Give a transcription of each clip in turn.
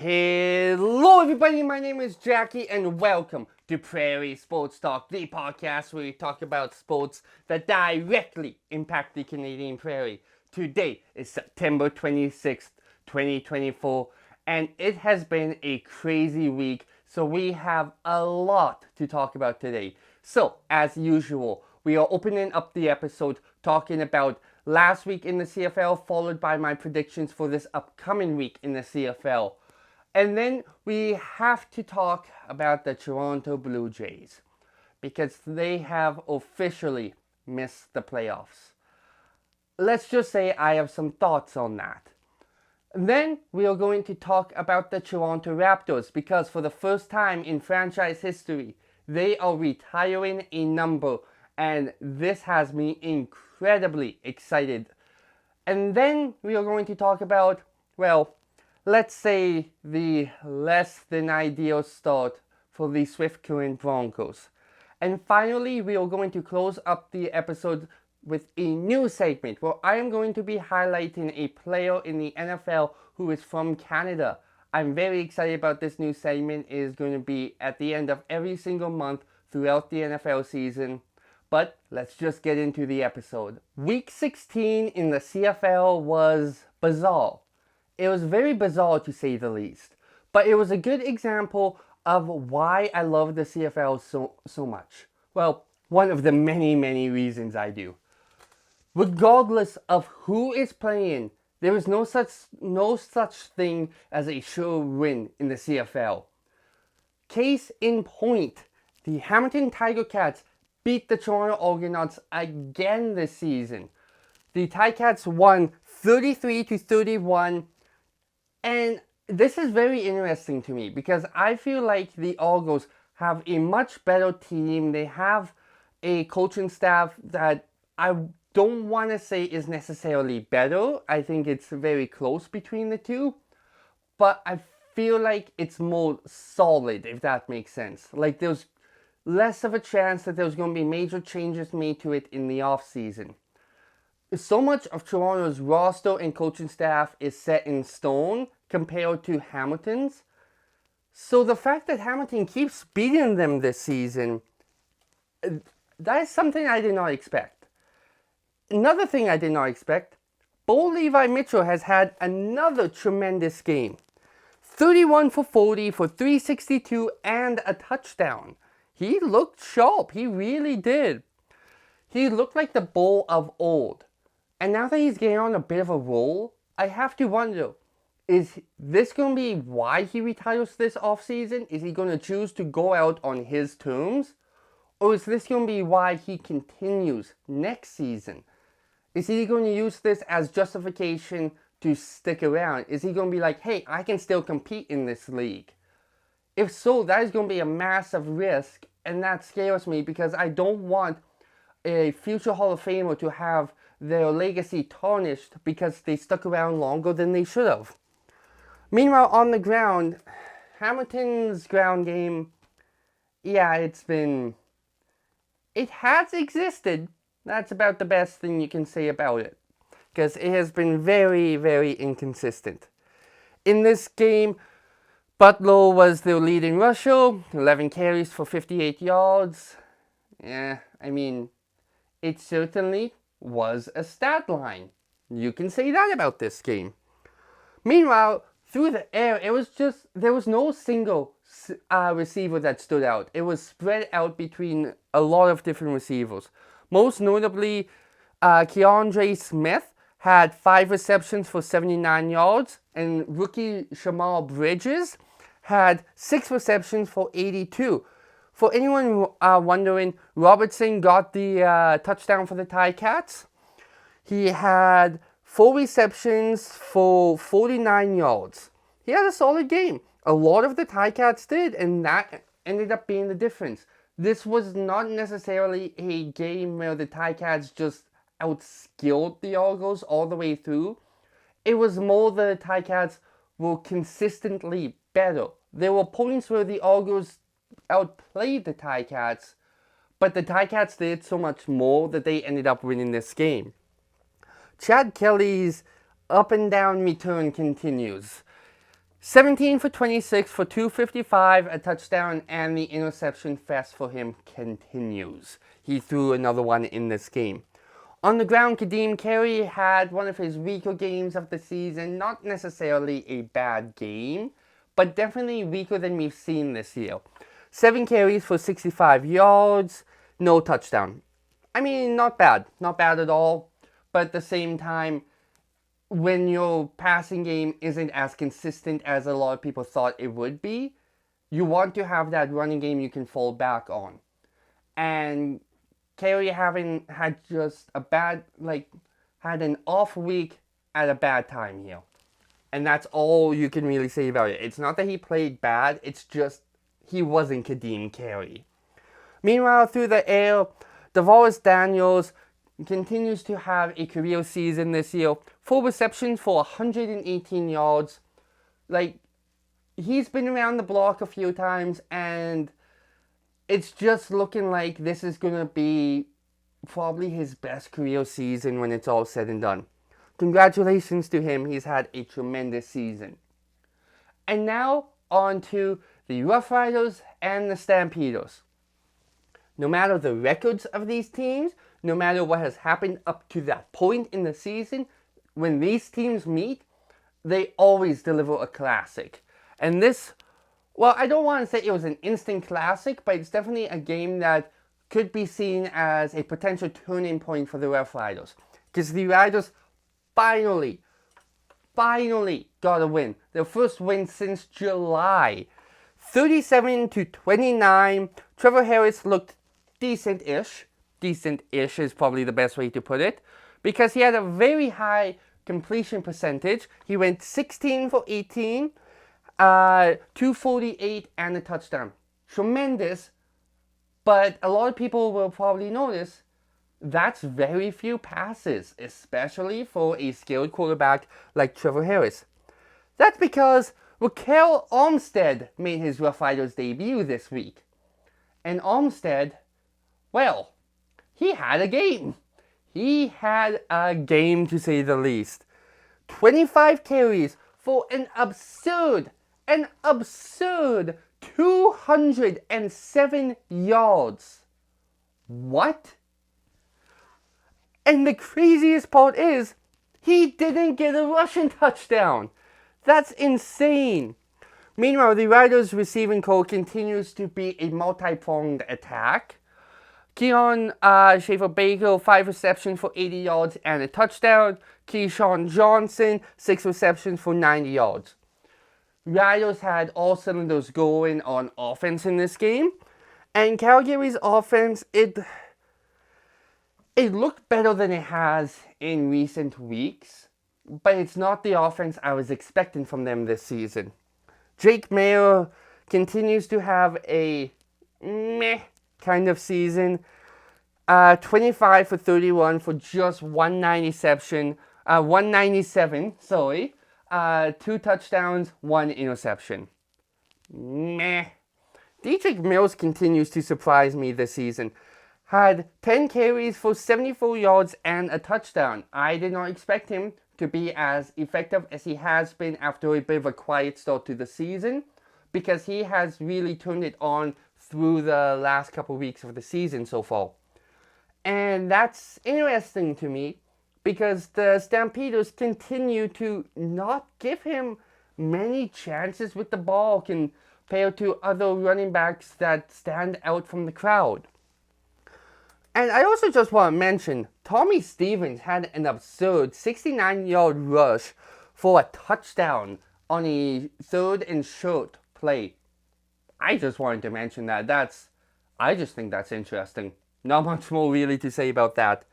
Hello everybody, my name is Jackie and welcome to Prairie Sports Talk, the podcast where we talk about sports that directly impact the Canadian Prairie. Today is September 26th, 2024, and it has been a crazy week, so we have a lot to talk about today. So, as usual, we are opening up the episode talking about last week in the CFL, followed by my predictions for this upcoming week in the CFL. And then we have to talk about the Toronto Blue Jays because they have officially missed the playoffs. Let's just say I have some thoughts on that. Then we are going to talk about the Toronto Raptors because for the first time in franchise history, they are retiring a number, and this has me incredibly excited. And then we are going to talk about, well, let's say the less than ideal start for the Swift Current Broncos. And finally, we are going to close up the episode with a new segment where I am going to be highlighting a player in the NFL who is from Canada. I'm very excited about this new segment. It is going to be at the end of every single month throughout the NFL season. But let's just get into the episode. Week 16 in the CFL was bizarre. It was very bizarre to say the least, but it was a good example of why I love the CFL so much. Well, one of the many reasons I do. Regardless of who is playing, there is no such thing as a sure win in the CFL. Case in point, the Hamilton Tiger Cats beat the Toronto Argonauts again this season. The Ticats won 33-31. And this is very interesting to me because I feel like the Argos have a much better team. They have a coaching staff that I don't want to say is necessarily better. I think it's very close between the two. But I feel like it's more solid, if that makes sense. Like there's less of a chance that there's going to be major changes made to it in the offseason. So much of Toronto's roster and coaching staff is set in stone compared to Hamilton's. So the fact that Hamilton keeps beating them this season, that is something I did not expect. Another thing I did not expect, Bo Levi Mitchell has had another tremendous game. 31 for 40 for 362 and a touchdown. He looked sharp, he really did. He looked like the Bo of old. And now that he's getting on a bit of a roll, I have to wonder, is this going to be why he retires this offseason? Is he going to choose to go out on his terms? Or is this going to be why he continues next season? Is he going to use this as justification to stick around? Is he going to be like, hey, I can still compete in this league? If so, that is going to be a massive risk, and that scares me because I don't want a future Hall of Famer to have their legacy tarnished because they stuck around longer than they should have. Meanwhile, on the ground, Hamilton's ground game, yeah, it has existed. That's about the best thing you can say about it, because it has been very inconsistent. In this game, Butler was their leading rusher, 11 carries for 58 yards. Yeah, I mean, it certainly was a stat line. You can say that about this game. Meanwhile, through the air, there was no single receiver that stood out. It was spread out between a lot of different receivers. Most notably, Keandre Smith had 5 receptions for 79 yards, and rookie Shamar Bridges had 6 receptions for 82. For anyone wondering, Robertson got the touchdown for the Ticats. He had 4 receptions for 49 yards. He had a solid game. A lot of the Ticats did, and that ended up being the difference. This was not necessarily a game where the Ticats just outskilled the Argos all the way through. It was more the Ticats were consistently better. There were points where the Argos outplayed the Ticats, but the Ticats did so much more that they ended up winning this game. Chad Kelly's up and down return continues. 17 for 26 for 255, a touchdown, and the interception fest for him continues. He threw another one in this game. On the ground, Kadeem Carey had one of his weaker games of the season. Not necessarily a bad game, but definitely weaker than we've seen this year. 7 carries for 65 yards, no touchdown. I mean, not bad. Not bad at all. But at the same time, when your passing game isn't as consistent as a lot of people thought it would be, you want to have that running game you can fall back on. And Carey having had just a bad, had an off week at a bad time here. And that's all you can really say about it. It's not that he played bad, it's just he wasn't Kadeem Carey. Meanwhile, through the air, Devaris Daniels continues to have a career season this year. 4 receptions for 118 yards. He's been around the block a few times, and it's just looking like this is going to be probably his best career season when it's all said and done. Congratulations to him. He's had a tremendous season. And now on to the Rough Riders and the Stampeders. No matter the records of these teams, no matter what has happened up to that point in the season, when these teams meet, they always deliver a classic. And this, well, I don't want to say it was an instant classic, but it's definitely a game that could be seen as a potential turning point for the Rough Riders. Because the Riders finally got a win. Their first win since July. 37-29. Trevor Harris looked decent-ish. Decent-ish is probably the best way to put it. Because he had a very high completion percentage. He went 16 for 18, 248, and a touchdown. Tremendous. But a lot of people will probably notice that's very few passes, especially for a skilled quarterback like Trevor Harris. That's because Raquel Armstead made his Rough Riders debut this week. And Armstead, well, he had a game. He had a game, to say the least. 25 carries for an absurd 207 yards. What? And the craziest part is, he didn't get a rushing touchdown. That's insane. Meanwhile, the Riders' receiving core continues to be a multi-pronged attack. Keon Schaefer-Baker, 5 receptions for 80 yards and a touchdown. Keyshawn Johnson, 6 receptions for 90 yards. Riders had all cylinders going on offense in this game. And Calgary's offense, it looked better than it has in recent weeks. But it's not the offense I was expecting from them this season. Jake Mayer continues to have a meh kind of season. 25 for 31 for just 197, 2 touchdowns, 1 interception. Meh. Dietrich Mills continues to surprise me this season. Had 10 carries for 74 yards and a touchdown. I did not expect him to be as effective as he has been after a bit of a quiet start to the season, because he has really turned it on through the last couple weeks of the season so far. And that's interesting to me, because the Stampeders continue to not give him many chances with the ball compared to other running backs that stand out from the crowd. And I also just want to mention, Tommy Stevens had an absurd 69-yard rush for a touchdown on a 3rd and short play. I just wanted to mention that. I just think that's interesting. Not much more really to say about that.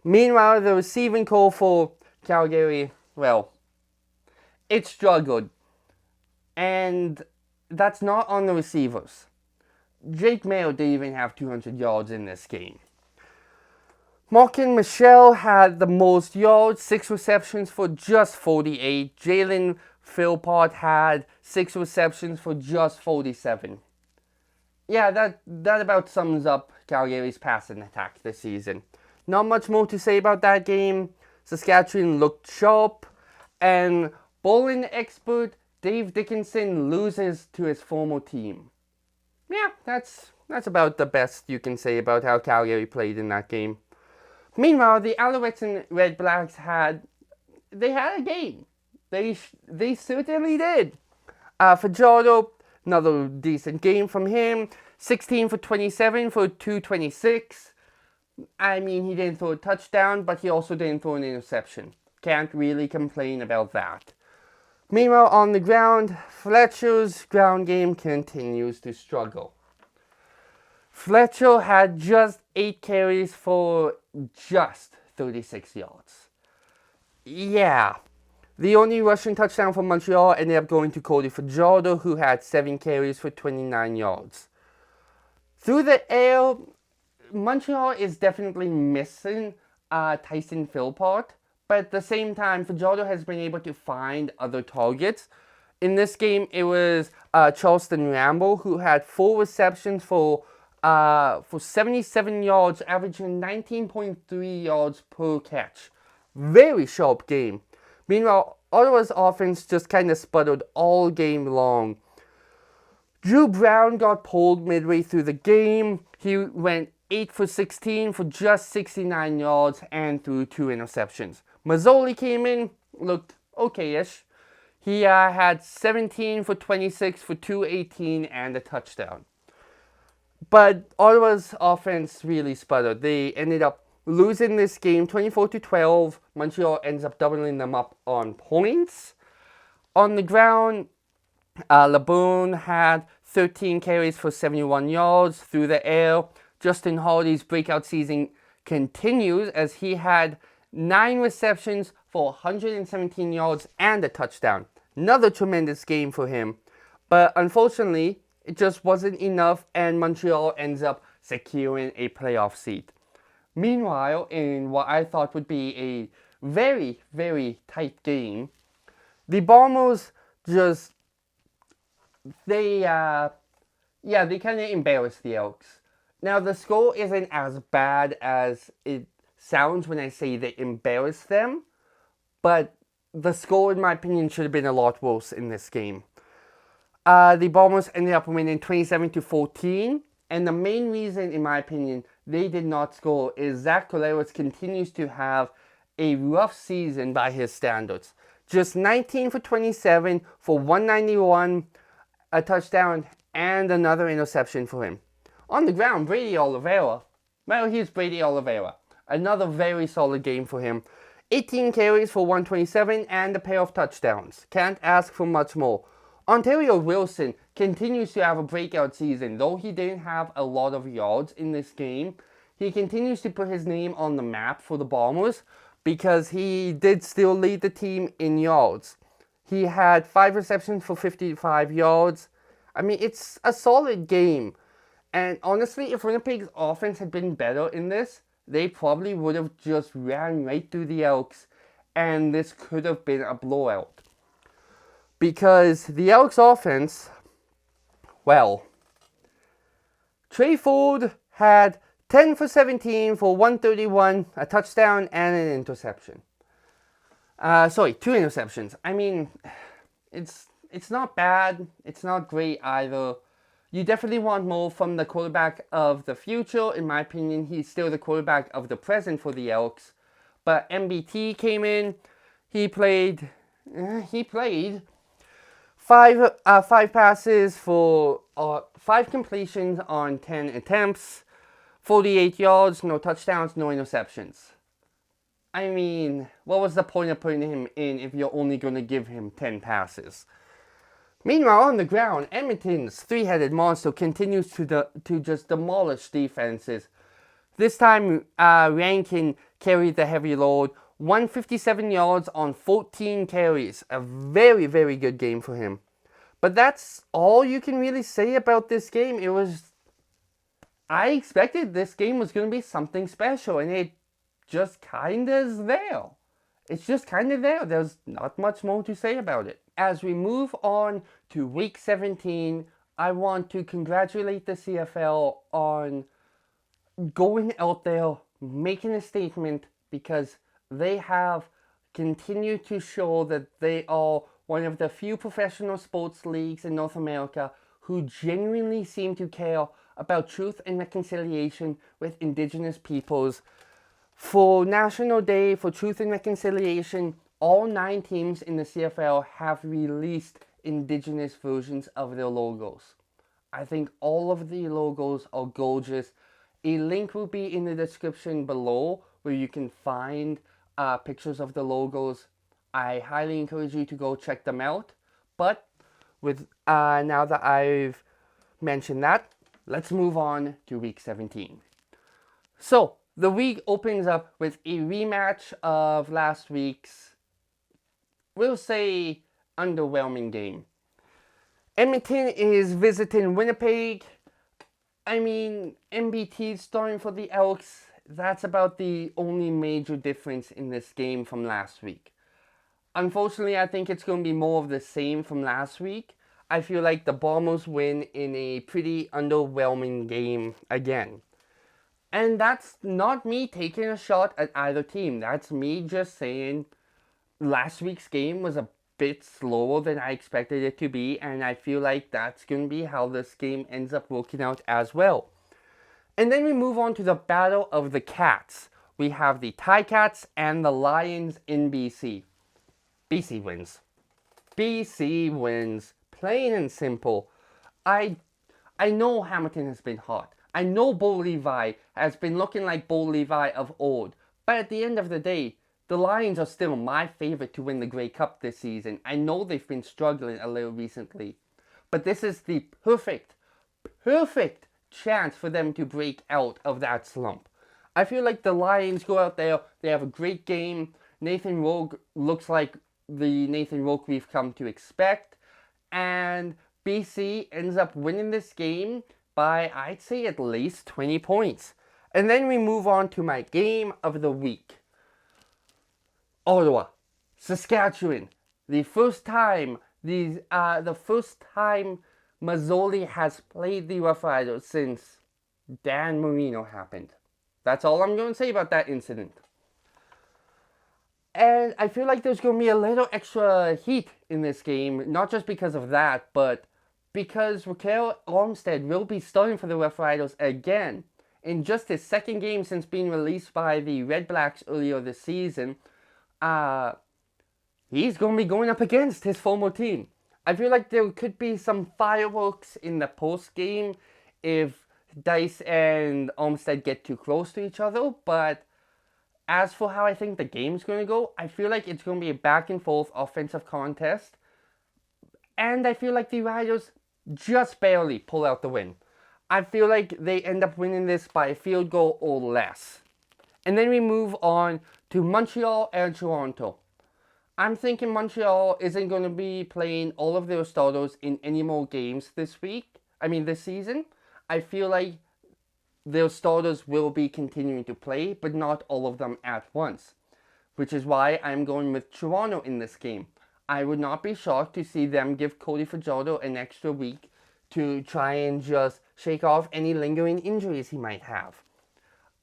Meanwhile, the receiving core for Calgary, well, it struggled. And that's not on the receivers. Jake Mayo didn't even have 200 yards in this game. Markin Michelle had the most yards, 6 receptions for just 48. Jalen Philpott had 6 receptions for just 47. Yeah, that about sums up Calgary's passing attack this season. Not much more to say about that game. Saskatchewan looked sharp, and bowling expert Dave Dickinson loses to his former team. Yeah, that's about the best you can say about how Calgary played in that game. Meanwhile, the Alouettes and Red Blacks had a game. They certainly did. Fajardo, another decent game from him. 16 for 27 for 226. I mean, he didn't throw a touchdown, but he also didn't throw an interception. Can't really complain about that. Meanwhile, on the ground, Fletcher's ground game continues to struggle. Fletcher had just 8 carries for just 36 yards. Yeah. The only rushing touchdown for Montreal ended up going to Cody Fajardo, who had 7 carries for 29 yards. Through the air, Montreal is definitely missing Tyson Philpott, but at the same time, Fajardo has been able to find other targets. In this game, it was Charleston Rambo, who had 4 receptions for 77 yards, averaging 19.3 yards per catch. Very sharp game. Meanwhile, Ottawa's offense just kind of sputtered all game long. Drew Brown got pulled midway through the game. He went 8 for 16 for just 69 yards and threw 2 interceptions. Mazzoli came in, looked okay-ish. He had 17 for 26 for 218 and a touchdown. But Ottawa's offense really sputtered. They ended up losing this game 24-12. Montreal ends up doubling them up on points. On the ground, LeBron had 13 carries for 71 yards. Through the air, Justin Hardy's breakout season continues as he had 9 receptions for 117 yards and a touchdown. Another tremendous game for him. But unfortunately, it just wasn't enough, and Montreal ends up securing a playoff seat. Meanwhile, in what I thought would be a very, very tight game, the Bombers they kind of embarrassed the Elks. Now, the score isn't as bad as it sounds when I say they embarrassed them, but the score, in my opinion, should have been a lot worse in this game. The Bombers ended up winning 27-14, and the main reason, in my opinion, they did not score is Zach Collaros continues to have a rough season by his standards. Just 19 for 27 for 191, a touchdown, and another interception for him. On the ground, Brady Oliveira. Well, here's Brady Oliveira. Another very solid game for him. 18 carries for 127 and a pair of touchdowns. Can't ask for much more. Ontario Wilson continues to have a breakout season. Though he didn't have a lot of yards in this game, he continues to put his name on the map for the Bombers because he did still lead the team in yards. He had 5 receptions for 55 yards. I mean, it's a solid game. And honestly, if Winnipeg's offense had been better in this, they probably would have just ran right through the Elks, and this could have been a blowout. Because the Elks offense, well, Trey Ford had 10 for 17 for 131, a touchdown, and an interception. 2 interceptions. I mean, it's not bad. It's not great either. You definitely want more from the quarterback of the future. In my opinion, he's still the quarterback of the present for the Elks. But MBT came in. He played 5 passes for 5 completions on 10 attempts, 48 yards, no touchdowns, no interceptions. I mean, what was the point of putting him in if you're only going to give him 10 passes? Meanwhile, on the ground, Edmonton's 3-headed monster continues to just demolish defenses. This time, Rankin carried the heavy load, 157 yards on 14 carries. A very, very good game for him. But that's all you can really say about this game. I expected this game was going to be something special, and it just kind of is there. It's just kind of there. There's not much more to say about it. As we move on to Week 17, I want to congratulate the CFL on going out there, making a statement, because they have continued to show that they are one of the few professional sports leagues in North America who genuinely seem to care about truth and reconciliation with Indigenous peoples. For National Day for Truth and Reconciliation, all 9 teams in the CFL have released Indigenous versions of their logos. I think all of the logos are gorgeous. A link will be in the description below where you can find pictures of the logos. I highly encourage you to go check them out. But with now that I've mentioned that, let's move on to week 17. So the week opens up with a rematch of last week's, we'll say, underwhelming game. Edmonton is visiting Winnipeg. I mean, MBT starting for the Elks. That's about the only major difference in this game from last week. Unfortunately, I think it's going to be more of the same from last week. I feel like the Bombers win in a pretty underwhelming game again. And that's not me taking a shot at either team. That's me just saying last week's game was a bit slower than I expected it to be, and I feel like that's going to be how this game ends up working out as well. And then we move on to the Battle of the Cats. We have the Ticats and the Lions in BC. BC wins. BC wins. Plain and simple. I know Hamilton has been hot. I know Bo Levi has been looking like Bo Levi of old. But at the end of the day, the Lions are still my favorite to win the Grey Cup this season. I know they've been struggling a little recently. But this is the perfect chance for them to break out of that slump. I feel like the Lions go out there, they have a great game. Nathan Rourke looks like the Nathan Rourke we've come to expect. And BC ends up winning this game by, I'd say, at least 20 points. And then we move on to my game of the week. Ottawa, Saskatchewan. The first time Mazzoli has played the Rough Riders since Dan Marino happened. That's all I'm going to say about that incident. And I feel like there's going to be a little extra heat in this game, not just because of that, but because Raquel Armstead will be starting for the Rough Riders again. In just his second game since being released by the Red Blacks earlier this season, he's going to be going up against his former team. I feel like there could be some fireworks in the post-game if Dice and Armstead get too close to each other, but as for how I think the game's going to go, I feel like it's going to be a back-and-forth offensive contest, and I feel like the Riders just barely pull out the win. I feel like they end up winning this by a field goal or less. And then we move on to Montreal and Toronto. I'm thinking Montreal isn't going to be playing all of their starters in any more games this season. I feel like their starters will be continuing to play, but not all of them at once. Which is why I'm going with Toronto in this game. I would not be shocked to see them give Cody Fajardo an extra week to try and just shake off any lingering injuries he might have.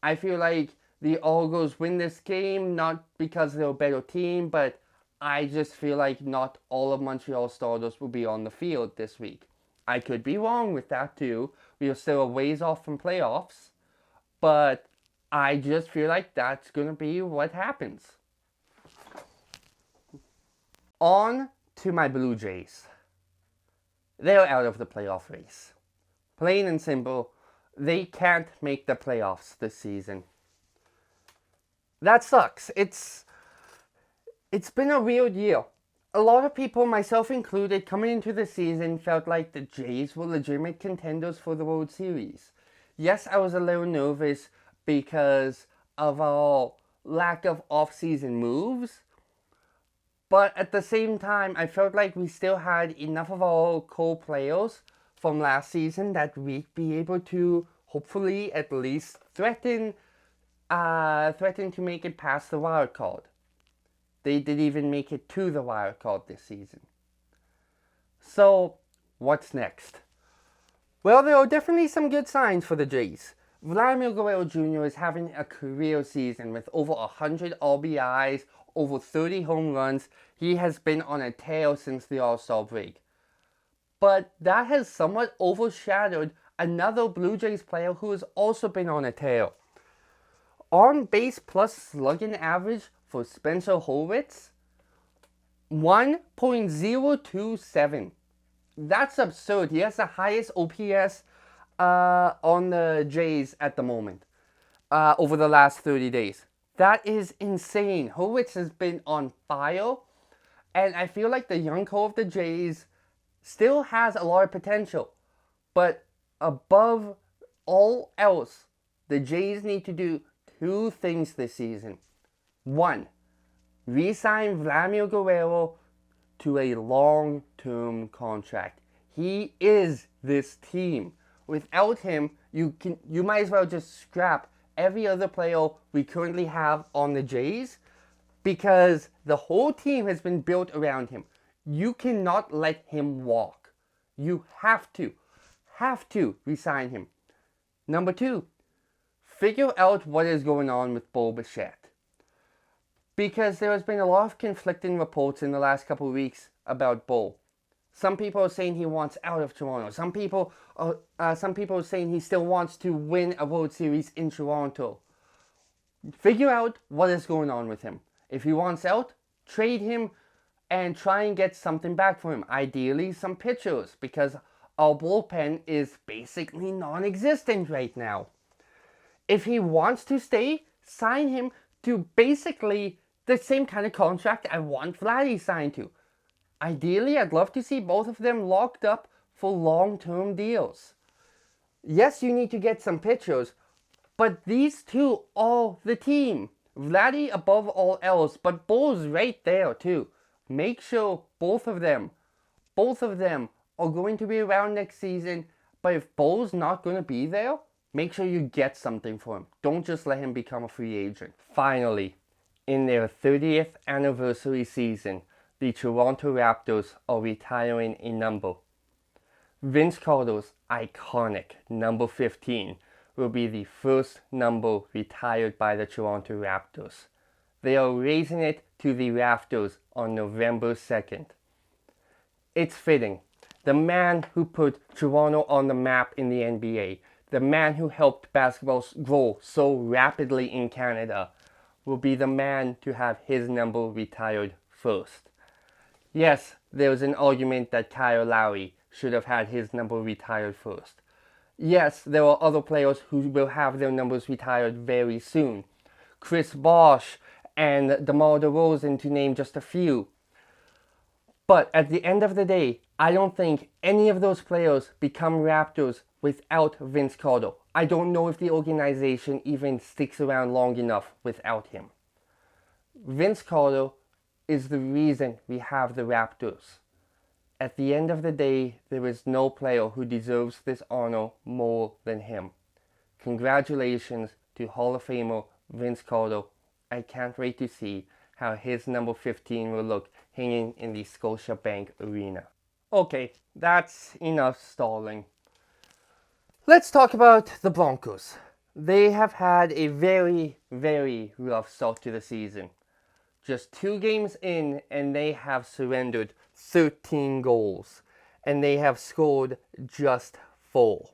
I feel like the Argos win this game, not because they're a better team, but I just feel like not all of Montreal's starters will be on the field this week. I could be wrong with that too. We are still a ways off from playoffs, but I just feel like that's going to be what happens. On to my Blue Jays. They're out of the playoff race. Plain and simple, they can't make the playoffs this season. That sucks. It's been a weird year. A lot of people, myself included, coming into the season felt like the Jays were legitimate contenders for the World Series. Yes, I was a little nervous because of our lack of off-season moves, but at the same time, I felt like we still had enough of our core players from last season that we'd be able to hopefully at least threaten to make it past the wild card. They did even make it to the wild card this season. So, what's next? Well, there are definitely some good signs for the Jays. Vladimir Guerrero Jr. is having a career season with over 100 RBIs, over 30 home runs. He has been on a tear since the All-Star break. But that has somewhat overshadowed another Blue Jays player who has also been on a tear. On base plus slugging average for Spencer Horwitz, 1.027. That's absurd. He has the highest OPS on the Jays at the moment over the last 30 days. That is insane. Horwitz has been on fire, and I feel like the young core of the Jays still has a lot of potential. But above all else, the Jays need to do two things this season. One, re-sign Vladimir Guerrero to a long-term contract. He is this team. Without him, you might as well just scrap every other player we currently have on the Jays, because the whole team has been built around him. You cannot let him walk. You have to re-sign him. Number two, figure out what is going on with Bo Bichette. Because there has been a lot of conflicting reports in the last couple of weeks about Bo. Some people are saying he wants out of Toronto. Some people are saying he still wants to win a World Series in Toronto. Figure out what is going on with him. If he wants out, trade him and try and get something back for him. Ideally, some pitchers, because our bullpen is basically non-existent right now. If he wants to stay, sign him to basically the same kind of contract I want Vladdy signed to. Ideally, I'd love to see both of them locked up for long-term deals. Yes, you need to get some pitchers, but these two are the team. Vladdy above all else, but Bo's right there too. Make sure both of them are going to be around next season, but if Bo's not going to be there, make sure you get something for him. Don't just let him become a free agent. Finally, in their 30th anniversary season, the Toronto Raptors are retiring a number. Vince Carter's iconic number 15 will be the first number retired by the Toronto Raptors. They are raising it to the rafters on November 2nd. It's fitting. The man who put Toronto on the map in the NBA, the man who helped basketball grow so rapidly in Canada, will be the man to have his number retired first. Yes, there's an argument that Kyle Lowry should have had his number retired first. Yes, there are other players who will have their numbers retired very soon. Chris Bosh and DeMar DeRozan, to name just a few. But at the end of the day, I don't think any of those players become Raptors without Vince Carter. I don't know if the organization even sticks around long enough without him. Vince Carter is the reason we have the Raptors. At the end of the day, there is no player who deserves this honor more than him. Congratulations to Hall of Famer Vince Carter. I can't wait to see how his number 15 will look hanging in the Scotiabank Arena. Okay, that's enough stalling. Let's talk about the Broncos. They have had a very, very rough start to the season. Just 2 games in and they have surrendered 13 goals. And they have scored just 4.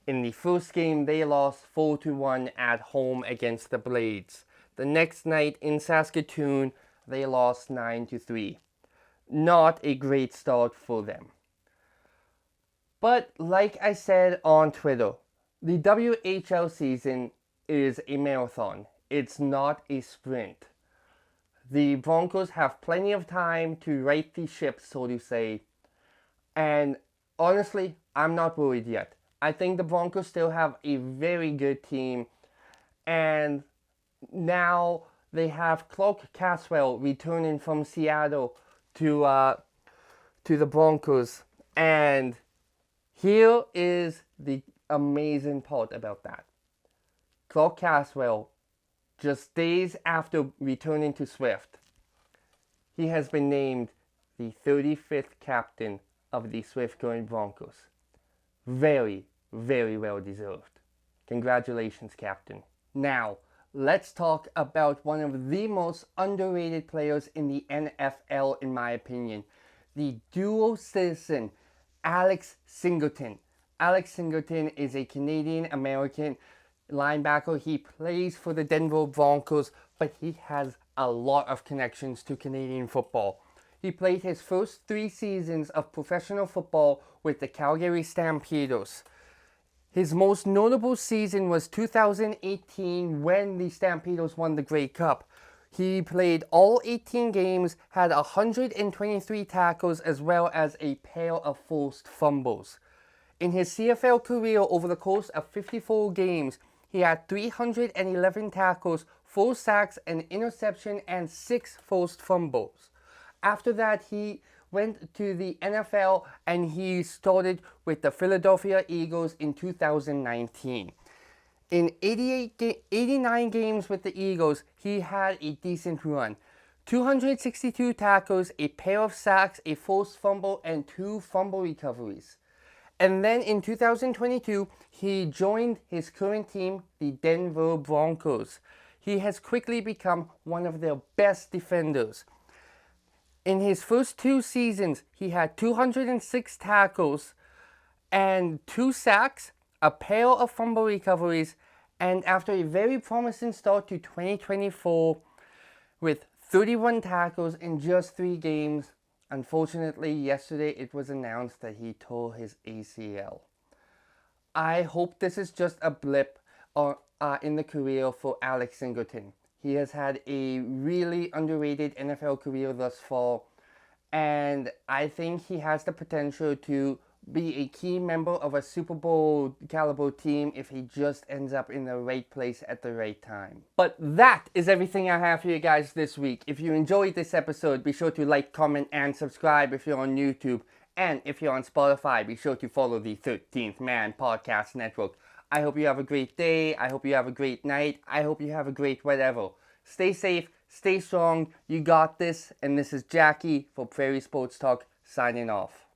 In the first game, they lost 4-1 at home against the Blades. The next night in Saskatoon, they lost 9-3. Not a great start for them. But like I said on Twitter, the WHL season is a marathon. It's not a sprint. The Broncos have plenty of time to right the ship, so to say. And honestly, I'm not worried yet. I think the Broncos still have a very good team. And now they have Clark Caswell returning from Seattle to the Broncos. And here is the amazing part about that. Clark Caswell, just days after returning to Swift, he has been named the 35th captain of the Swift Current Broncos. Very, very well deserved. Congratulations, Captain. Now, let's talk about one of the most underrated players in the NFL, in my opinion. The dual citizen, Alex Singleton. Alex Singleton is a Canadian-American linebacker. He plays for the Denver Broncos, but he has a lot of connections to Canadian football. He played his first 3 seasons of professional football with the Calgary Stampeders. His most notable season was 2018 when the Stampeders won the Grey Cup. He played all 18 games, had 123 tackles as well as a pair of forced fumbles. In his CFL career over the course of 54 games, he had 311 tackles, 4 sacks, an interception, and 6 forced fumbles. After that, he went to the NFL and he started with the Philadelphia Eagles in 2019. In 89 games with the Eagles, he had a decent run. 262 tackles, a pair of sacks, a forced fumble, and 2 fumble recoveries. And then in 2022, he joined his current team, the Denver Broncos. He has quickly become one of their best defenders. In his first 2 seasons, he had 206 tackles and 2 sacks, a pair of fumble recoveries, and after a very promising start to 2024 with 31 tackles in just 3 games, unfortunately, yesterday it was announced that he tore his ACL. I hope this is just a blip in the career for Alex Singleton. He has had a really underrated NFL career thus far, and I think he has the potential to be a key member of a Super Bowl caliber team if he just ends up in the right place at the right time. But that is everything I have for you guys this week. If you enjoyed this episode, be sure to like, comment, and subscribe if you're on YouTube. And if you're on Spotify, be sure to follow the 13th Man Podcast Network. I hope you have a great day. I hope you have a great night. I hope you have a great whatever. Stay safe, stay strong. You got this. And this is Jackie for Prairie Sports Talk signing off.